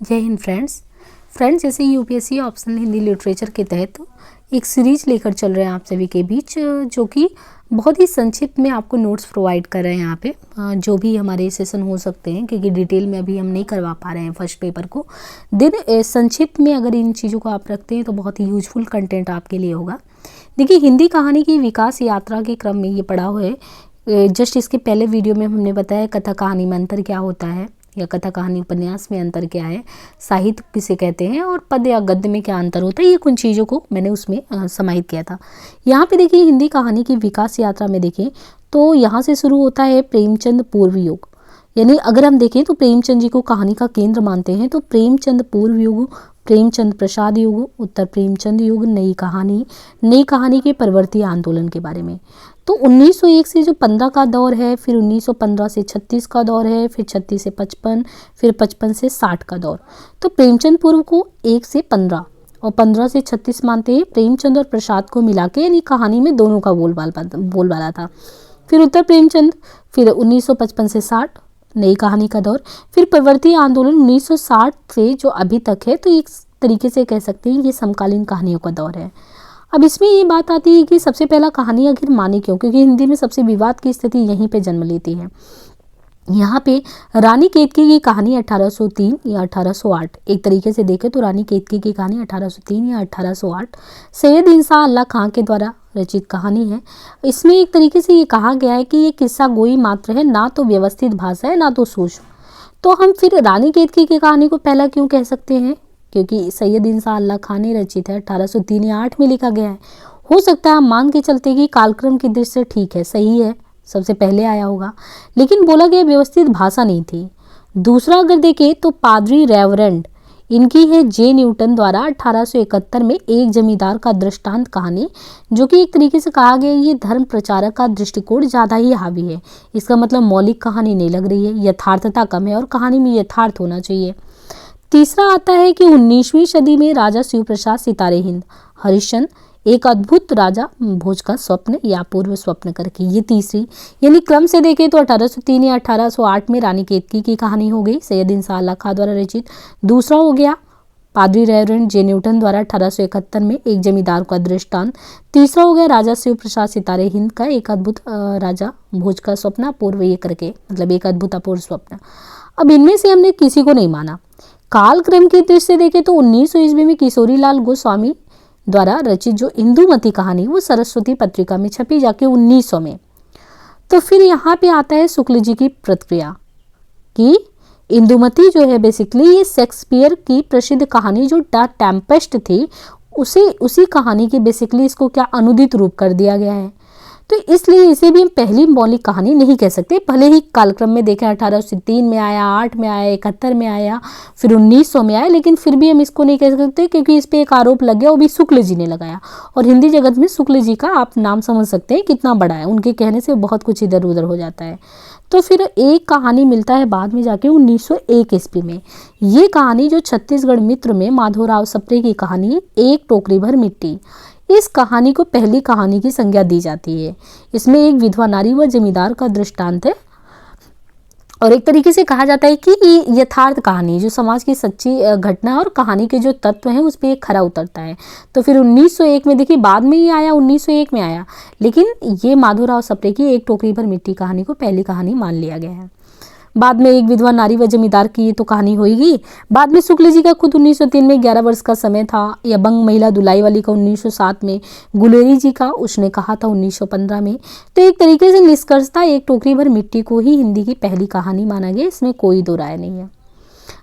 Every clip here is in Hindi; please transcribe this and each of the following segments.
जय हिंद फ्रेंड्स जैसे यूपीएससी ऑप्शनल हिंदी लिटरेचर के तहत एक सीरीज लेकर चल रहे हैं आप सभी के बीच, जो कि बहुत ही संक्षिप्त में आपको नोट्स प्रोवाइड कर रहे हैं यहाँ पे। जो भी हमारे सेशन हो सकते हैं, क्योंकि डिटेल में अभी हम नहीं करवा पा रहे हैं फर्स्ट पेपर को। दिन संक्षिप्त में अगर इन चीज़ों को आप रखते हैं तो बहुत ही यूजफुल कंटेंट आपके लिए होगा। देखिए, हिंदी कहानी की विकास यात्रा के क्रम में ये पढ़ा हुआ है। जस्ट इसके पहले वीडियो में हमने बताया कथा कहानी में अंतर क्या होता है, या कथा कहानी उपन्यास में अंतर क्या है, साहित्य किसे कहते हैं, और पद या गद्य में क्या अंतर होता है। ये कुछ चीज़ों को मैंने उसमें समाहित किया था। यहाँ पे देखिए, हिंदी कहानी की विकास यात्रा में देखें तो यहाँ से शुरू होता है प्रेमचंद पूर्व युग। यानी अगर हम देखें तो प्रेमचंद जी को कहानी का केंद्र मानते हैं, तो प्रेमचंद पूर्व युग, प्रेमचंद प्रसाद युग, उत्तर प्रेमचंद युग, नई कहानी के परवर्ती आंदोलन के बारे में। तो 1901 से जो 15 का दौर है, फिर 1915 से 36 का दौर है, फिर 36 से 55, फिर 55 से 60 का दौर। तो प्रेमचंद पूर्व को 1 से 15 और 15 से 36 मानते हैं। प्रेमचंद और प्रसाद को मिला के यानी कहानी में दोनों का बोलबाला था। फिर उत्तर प्रेमचंद, फिर 1955 से 60 नई कहानी का दौर, फिर परवर्ती आंदोलन 1960 से जो अभी तक है। तो एक तरीके से कह सकते हैं ये समकालीन कहानियों का दौर है। अब इसमें ये बात आती है कि सबसे पहला कहानी आखिर माने क्यों, क्योंकि हिंदी में सबसे विवाद की स्थिति यहीं पे जन्म लेती है। यहाँ पे रानी केतकी की कहानी 1803 या 1808, एक तरीके से देखें तो रानी केतकी की कहानी 1803 या 1808 सैयद इंसा अल्लाह खां के द्वारा रचित कहानी है। इसमें एक तरीके से ये कहा गया है कि ये किस्सा गोई मात्र है, ना तो व्यवस्थित भाषा है, ना तो सूक्ष्म। तो हम फिर रानी केतकी की कहानी को पहला क्यों कह सकते हैं, क्योंकि सैयद इंसा अल्लाह खां ने रचित है, 1803 या 8 में लिखा गया है। हो सकता है हम मान के चलते कि कालक्रम की दृष्टि से ठीक है, सही है, सबसे पहले आया होगा, लेकिन बोला गया व्यवस्थित भाषा नहीं थी। दूसरा अगर देखें तो पादरी रेवरेंड, इनकी है जे न्यूटन द्वारा 1871 में एक जमींदार का दृष्टांत कहानी, जो कि एक तरीके से कहा गया ये धर्म प्रचारक का दृष्टिकोण ज़्यादा ही हावी है। इसका मतलब मौलिक कहानी नहीं लग रही है, यथार्थता कम है और कहानी में यथार्थ होना चाहिए। तीसरा आता है कि 19वीं सदी में राजा शिव प्रसाद सितारे हिंद हरिश्चंद्र, एक अद्भुत राजा भोज का स्वप्न या पूर्व स्वप्न करके, ये तीसरी। यानी क्रम से देखें तो 1803 या 1808 में रानी केतकी की कहानी हो गई, सैयद इंसा अल्लाह खां द्वारा रचित। दूसरा हो गया पादरी रेवरेंड जे न्यूटन द्वारा 1871 में एक जमींदार का दृष्टांत। तीसरा हो गया राजा शिव प्रसाद सितारे हिंद का एक अद्भुत राजा भोज का स्वप्न पूर्व, ये करके मतलब एक अद्भुत अपूर्व स्वप्न। अब इनमें से हमने किसी को नहीं माना। कालक्रम की दृष्टि से देखें तो 1900 ईस्वी में किशोरी लाल गोस्वामी द्वारा रचित जो इंदुमती कहानी वो सरस्वती पत्रिका में छपी जाके 1900 में। तो फिर यहाँ पे आता है शुक्ल जी की प्रतिक्रिया कि इंदुमती जो है बेसिकली ये शेक्सपियर की प्रसिद्ध कहानी जो द टेम्पेस्ट थी, उसी कहानी की बेसिकली इसको क्या अनुदित रूप कर दिया गया है। तो इसलिए इसे भी हम पहली मौलिक कहानी नहीं कह सकते। भले ही कालक्रम में देखें 1803 में आया, 8 में आया, 71 में आया, फिर 1900 में आया, लेकिन फिर भी हम इसको नहीं कह सकते क्योंकि इस पर एक आरोप लग गया, वो भी शुक्ल जी ने लगाया। और हिंदी जगत में शुक्ल जी का आप नाम समझ सकते हैं कितना बड़ा है, उनके कहने से बहुत कुछ इधर उधर हो जाता है। तो फिर एक कहानी मिलता है बाद में जाके 1901 ईस्वी में। ये कहानी जो छत्तीसगढ़ मित्र में माधोराव सप्रे की कहानी एक टोकरी भर मिट्टी, इस कहानी को पहली कहानी की संज्ञा दी जाती है। इसमें एक विधवा नारी व जमींदार का दृष्टांत है और एक तरीके से कहा जाता है कि ये यथार्थ कहानी जो समाज की सच्ची घटना और कहानी के जो तत्व हैं उस पर एक खरा उतरता है। तो फिर 1901 में देखिए, बाद में ये आया, 1901 में आया, लेकिन ये माधोराव सप्रे की एक टोकरी भर मिट्टी कहानी को पहली कहानी मान लिया गया है। बाद में एक विधवा नारी व जमींदार की ये तो कहानी होगी। बाद में शुक्ल जी का खुद 1903 में 11 वर्ष का समय था, या बंग महिला दुलाई वाली का 1907 में, गुलेरी जी का उसने कहा था 1915 में। तो एक तरीके से निष्कर्षता एक टोकरी भर मिट्टी को ही हिंदी की पहली कहानी माना गया, इसमें कोई दो राय नहीं है।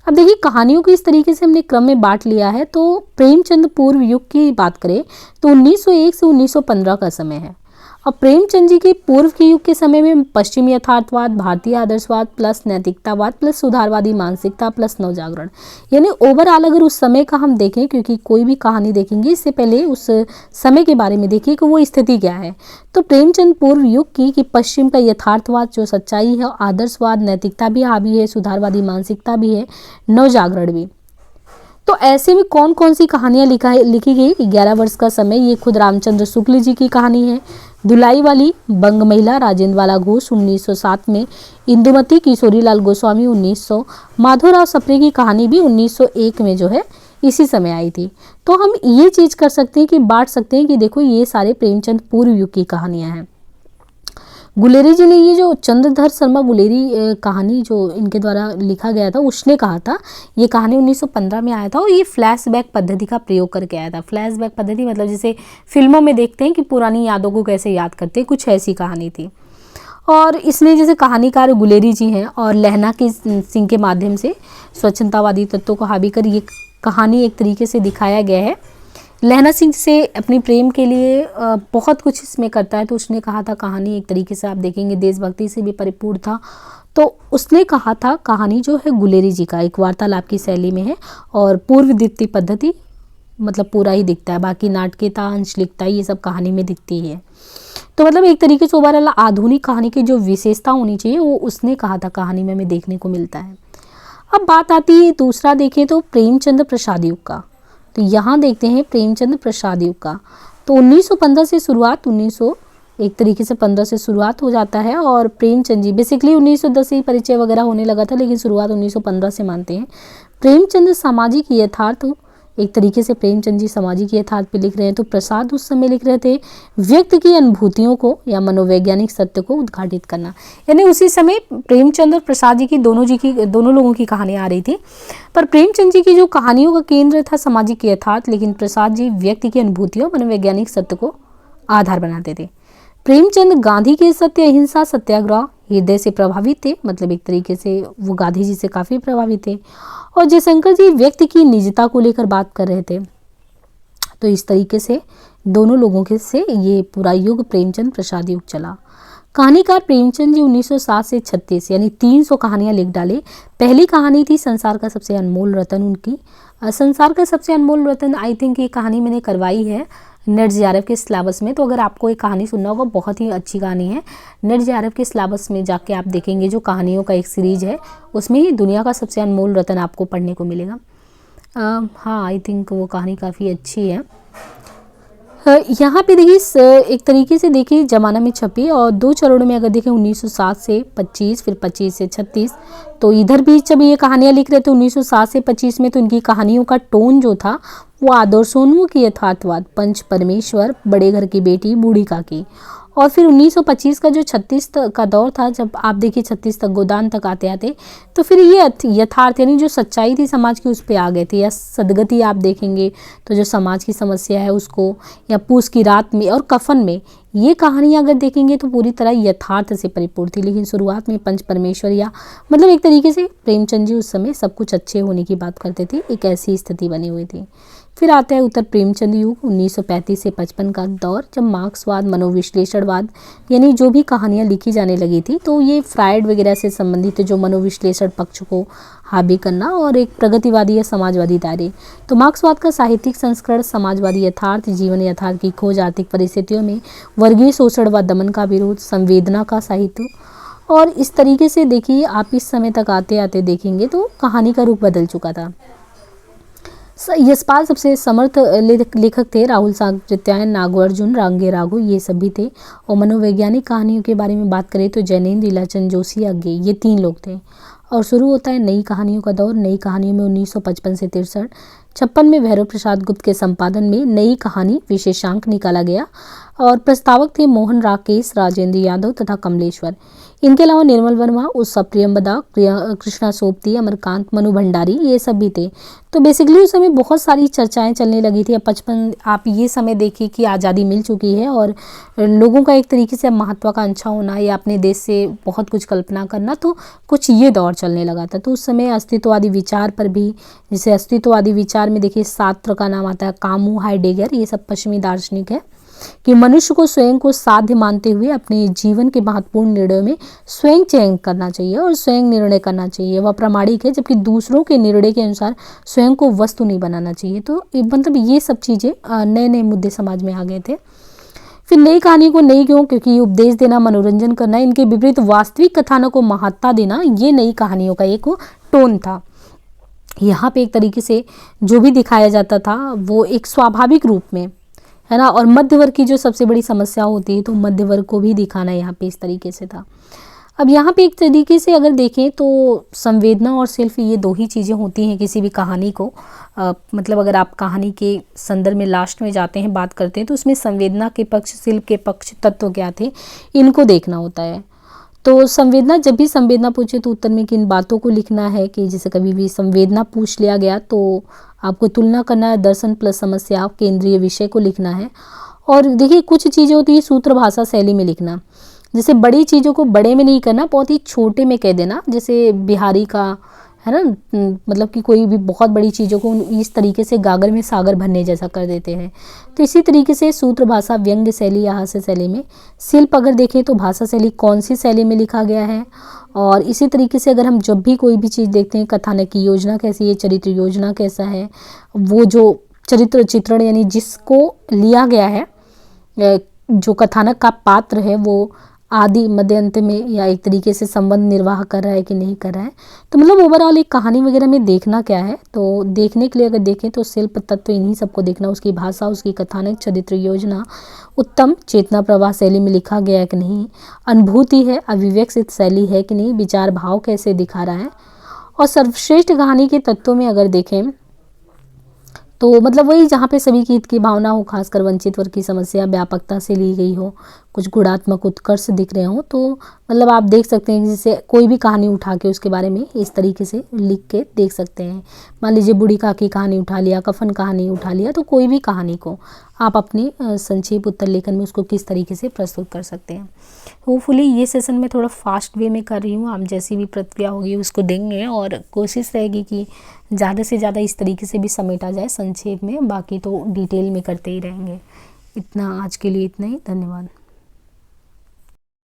अब देखिए, कहानियों को इस तरीके से हमने क्रम में बांट लिया है। तो प्रेमचंद पूर्व युग की बात करें तो 1901 से 1915 का समय है। अब प्रेमचंद जी के पूर्व के युग के समय में पश्चिमी यथार्थवाद, भारतीय आदर्शवाद प्लस नैतिकतावाद प्लस सुधारवादी मानसिकता प्लस नवजागरण, यानी ओवरऑल अगर उस समय का हम देखें, क्योंकि कोई भी कहानी देखेंगे इससे पहले उस समय के बारे में देखिए कि वो स्थिति क्या है। तो प्रेमचंद पूर्व युग की कि पश्चिम का यथार्थवाद जो सच्चाई है, आदर्शवाद, नैतिकता भी हावी है, सुधारवादी मानसिकता भी है, नवजागरण भी। तो ऐसे में कौन कौन सी कहानियां लिखी गई? 11 वर्ष का समय, ये खुद रामचंद्र शुक्ल जी की कहानी है। धुलाई वाली बंग महिला राजेंद्रवाला घोष 1907 में, इंदुमती किशोरीलाल गोस्वामी 1900, माधवराव सप्रे की कहानी भी 1901 में जो है इसी समय आई थी। तो हम ये चीज कर सकते हैं कि बांट सकते हैं कि देखो ये सारे प्रेमचंद पूर्व युग की कहानियां हैं। गुलेरी जी ने ये जो चंद्रधर शर्मा गुलेरी कहानी जो इनके द्वारा लिखा गया था, उसने कहा था, ये कहानी 1915 में आया था और ये फ्लैशबैक पद्धति का प्रयोग करके आया था। फ्लैशबैक पद्धति मतलब जैसे फिल्मों में देखते हैं कि पुरानी यादों को कैसे याद करते हैं, कुछ ऐसी कहानी थी। और इसमें जैसे कहानीकार गुलेरी जी हैं और लहना के सिंह के माध्यम से स्वच्छंदतावादी तत्वों को हावी कर ये कहानी एक तरीके से दिखाया गया है। लहना सिंह से अपनी प्रेम के लिए बहुत कुछ इसमें करता है, तो उसने कहा था कहानी एक तरीके से आप देखेंगे देशभक्ति से भी परिपूर्ण था। तो उसने कहा था कहानी जो है गुलेरी जी का एक वार्तालाप की शैली में है और पूर्व दीप्ति पद्धति मतलब पूरा ही दिखता है, बाकी नाटकीयता अंश लिखता है, ये सब कहानी में दिखती है। तो मतलब एक तरीके से ओवरऑल आधुनिक कहानी की जो विशेषता होनी चाहिए वो उसने कहा था कहानी में हमें देखने को मिलता है। अब बात आती है दूसरा देखें तो प्रेमचंद प्रसाद युग का। तो यहाँ देखते हैं प्रेमचंद प्रसाद युग का। तो 1915 से शुरुआत, 1900 एक तरीके से 15 से शुरुआत हो जाता है और प्रेमचंद जी बेसिकली 1910 से ही परिचय वगैरह होने लगा था, लेकिन शुरुआत 1915 से मानते हैं। प्रेमचंद सामाजिक यथार्थ, एक तरीके से प्रेमचंद जी सामाजिक यथार्थ पे लिख रहे हैं, तो प्रसाद उस समय लिख रहे थे व्यक्ति की अनुभूतियों को या मनोवैज्ञानिक सत्य को उद्घाटित करना। यानी उसी समय प्रेमचंद और प्रसाद जी की दोनों लोगों की कहानियां आ रही थी, पर प्रेमचंद जी की जो कहानियों का केंद्र था सामाजिक यथार्थ, लेकिन प्रसाद जी व्यक्ति की अनुभूतियों मनोवैज्ञानिक सत्य को आधार बनाते थे। प्रेमचंद गांधी के सत्य अहिंसा सत्याग्रह हृदय से प्रभावित थे, मतलब एक तरीके से वो गांधी जी से काफ़ी प्रभावित थे। और जयशंकर जी व्यक्ति की निजता को लेकर बात कर रहे थे। तो इस तरीके से दोनों लोगों के से ये पूरा युग प्रेमचंद प्रसाद युग चला। कहानीकार प्रेमचंद जी 1907 से 36 यानी 300 कहानियां लिख डाले। पहली कहानी थी संसार का सबसे अनमोल रतन उनकी। संसार का सबसे अनमोल रतन आई थिंक ये कहानी मैंने करवाई है नेट जेआरएफ के सिलेबस में, तो अगर आपको एक कहानी सुनना होगा बहुत ही अच्छी कहानी है। नेट जेआरएफ के सिलेबस में जाके आप देखेंगे जो कहानियों का एक सीरीज है उसमें ही दुनिया का सबसे अनमोल रतन आपको पढ़ने को मिलेगा। हाँ आई थिंक वो कहानी काफ़ी अच्छी है। यहाँ पे देखिए एक तरीके से देखिए जमाना में छपी और 2 चरणों में अगर देखें 1907 से 25 फिर 25 से 36, तो इधर भी जब ये कहानियाँ लिख रहे थे 1907 से 25 में, तो इनकी कहानियों का टोन जो था वो आदर्शोन्मुख यथार्थवाद, पंच परमेश्वर, बड़े घर की बेटी, बूढ़ी काकी। और फिर 1925 का जो 36 का दौर था, जब आप देखिए 36 तक गोदान तक आते आते, तो फिर ये यथार्थ यानी जो सच्चाई थी समाज की उस पर आ गए थे, या सदगति आप देखेंगे तो जो समाज की समस्या है उसको, या पूस की रात में और कफन में, ये कहानियाँ अगर देखेंगे तो पूरी तरह यथार्थ से परिपूर्ण थी। लेकिन शुरुआत में पंच परमेश्वर या मतलब एक तरीके से प्रेमचंद जी उस समय सब कुछ अच्छे होने की बात करते थे, एक ऐसी स्थिति बनी हुई थी। फिर आता है उत्तर प्रेमचंद युग 1935 से 55 का दौर, जब मार्क्सवाद, मनोविश्लेषणवाद यानी जो भी कहानियाँ लिखी जाने लगी थी, तो ये फ्रायड वगैरह से संबंधित जो मनोविश्लेषण पक्ष को हावी करना और एक प्रगतिवादी या समाजवादी दायरे। तो मार्क्सवाद का साहित्यिक संस्करण समाजवादी यथार्थ, जीवन यथार्थ की खोज, आर्थिक परिस्थितियों में वर्गीय शोषण व दमन का विरोध, संवेदना का साहित्य। और इस तरीके से देखिए आप इस समय तक आते आते देखेंगे तो कहानी का रूप बदल चुका था। यशपाल सबसे समर्थ लेखक थे, राहुल साकृत्यायन, नागार्जुन, रांगे राघु ये सभी थे। और मनोवैज्ञानिक कहानियों के बारे में बात करें तो जैनेन्द्र, लीलाचंद जोशी, अज्ञे, ये 3 लोग थे। और शुरू होता है नई कहानियों का दौर। नई कहानियों में 1955 से 63, 56 में भैरव प्रसाद गुप्त के संपादन में नई कहानी विशेषांक निकाला गया और प्रस्तावक थे मोहन राकेश, राजेंद्र यादव तथा कमलेश्वर। इनके अलावा निर्मल वर्मा, उत्सव प्रियंबदा, कृष्णा सोपती, अमरकांत, मनु भंडारी ये सब भी थे। तो बेसिकली उस समय बहुत सारी चर्चाएं चलने लगी थी। अब 55 आप ये समय देखिए कि आज़ादी मिल चुकी है और लोगों का एक तरीके से महत्वाकांक्षा होना या अपने देश से बहुत कुछ कल्पना करना, तो कुछ ये दौर चलने लगा था। तो उस समय अस्तित्ववादी विचार पर भी, जैसे अस्तित्ववादी विचार में देखिए सार्त्र का नाम आता है, कामू, हाइडेगर, ये सब पश्चिमी दार्शनिक है कि मनुष्य को स्वयं को साध्य मानते हुए अपने जीवन के महत्वपूर्ण निर्णयों में स्वयं चयन करना चाहिए और स्वयं निर्णय करना चाहिए, वह प्रामाणिक है, जबकि दूसरों के निर्णय के अनुसार स्वयं को वस्तु नहीं बनाना चाहिए। तो मतलब ये सब चीज़ें नए नए मुद्दे समाज में आ गए थे। फिर नई कहानी को नई क्यों, क्योंकि उपदेश देना, मनोरंजन करना, इनके विपरीत वास्तविक कथानक को महत्ता देना, ये नई कहानियों का एक टोन था। यहाँ पे एक तरीके से जो भी दिखाया जाता था वो एक स्वाभाविक रूप में, है ना। और मध्य वर्ग की जो सबसे बड़ी समस्या होती है तो मध्य वर्ग को भी दिखाना यहाँ पे इस तरीके से था। अब यहाँ पे एक तरीके से अगर देखें तो संवेदना और शिल्प ये दो ही चीज़ें होती हैं किसी भी कहानी को। मतलब अगर आप कहानी के संदर्भ में लास्ट में जाते हैं, बात करते हैं, तो उसमें संवेदना के पक्ष, शिल्प के पक्ष तत्व क्या थे, इनको देखना होता है। तो संवेदना, जब भी संवेदना पूछे तो उत्तर में किन बातों को लिखना है, कि जैसे कभी भी संवेदना पूछ लिया गया तो आपको तुलना करना है, दर्शन प्लस समस्या, केंद्रीय विषय को लिखना है। और देखिए कुछ चीज़ें होती है सूत्र भाषा शैली में लिखना, जैसे बड़ी चीज़ों को बड़े में नहीं करना, बहुत ही छोटे में कह देना, जैसे बिहारी का है ना, मतलब कि कोई भी बहुत बड़ी चीज़ों को इस तरीके से गागर में सागर भरने जैसा कर देते हैं। तो इसी तरीके से सूत्र भाषा, व्यंग्य शैली या हास्य शैली में। शिल्प अगर देखें तो भाषा शैली कौन सी शैली में लिखा गया है। और इसी तरीके से अगर हम जब भी कोई भी चीज़ देखते हैं, कथानक की योजना कैसी है, चरित्र योजना कैसा है, वो जो चरित्र चित्रण यानी जिसको लिया गया है, जो कथानक का पात्र है वो आदि मध्य अंत में या एक तरीके से संबंध निर्वाह कर रहा है कि नहीं कर रहा है। तो मतलब ओवरऑल एक कहानी वगैरह में देखना क्या है, तो देखने के लिए अगर देखें तो शिल्प तत्व इन्हीं सबको देखना, उसकी भाषा, उसकी कथानक, चरित्र योजना, उत्तम चेतना प्रवाह शैली में लिखा गया है कि नहीं, अनुभूति है, अभिव्यक्त शैली है कि नहीं, विचार भाव कैसे दिखा रहा है। और सर्वश्रेष्ठ कहानी के तत्वों में अगर देखें तो मतलब वही जहाँ पे सभी की हित की भावना हो, खासकर वंचित वर्ग की समस्या व्यापकता से ली गई हो, कुछ गुणात्मक उत्कर्ष दिख रहे हो, तो मतलब आप देख सकते हैं कि जैसे कोई भी कहानी उठा के उसके बारे में इस तरीके से लिख के देख सकते हैं। मान लीजिए बूढ़ी काकी की कहानी उठा लिया, कफन कहानी उठा लिया, तो कोई भी कहानी को आप अपने संक्षेप उत्तर लेखन में उसको किस तरीके से प्रस्तुत कर सकते हैं। होपफुली ये सेशन मैं थोड़ा फास्ट वे में कर रही हूँ, आप जैसी भी प्रतिक्रिया होगी उसको देंगे और कोशिश रहेगी कि ज़्यादा से ज़्यादा इस तरीके से भी समेटा जाए संक्षेप में, बाकी तो डिटेल में करते ही रहेंगे। इतना आज के लिए इतना ही, धन्यवाद।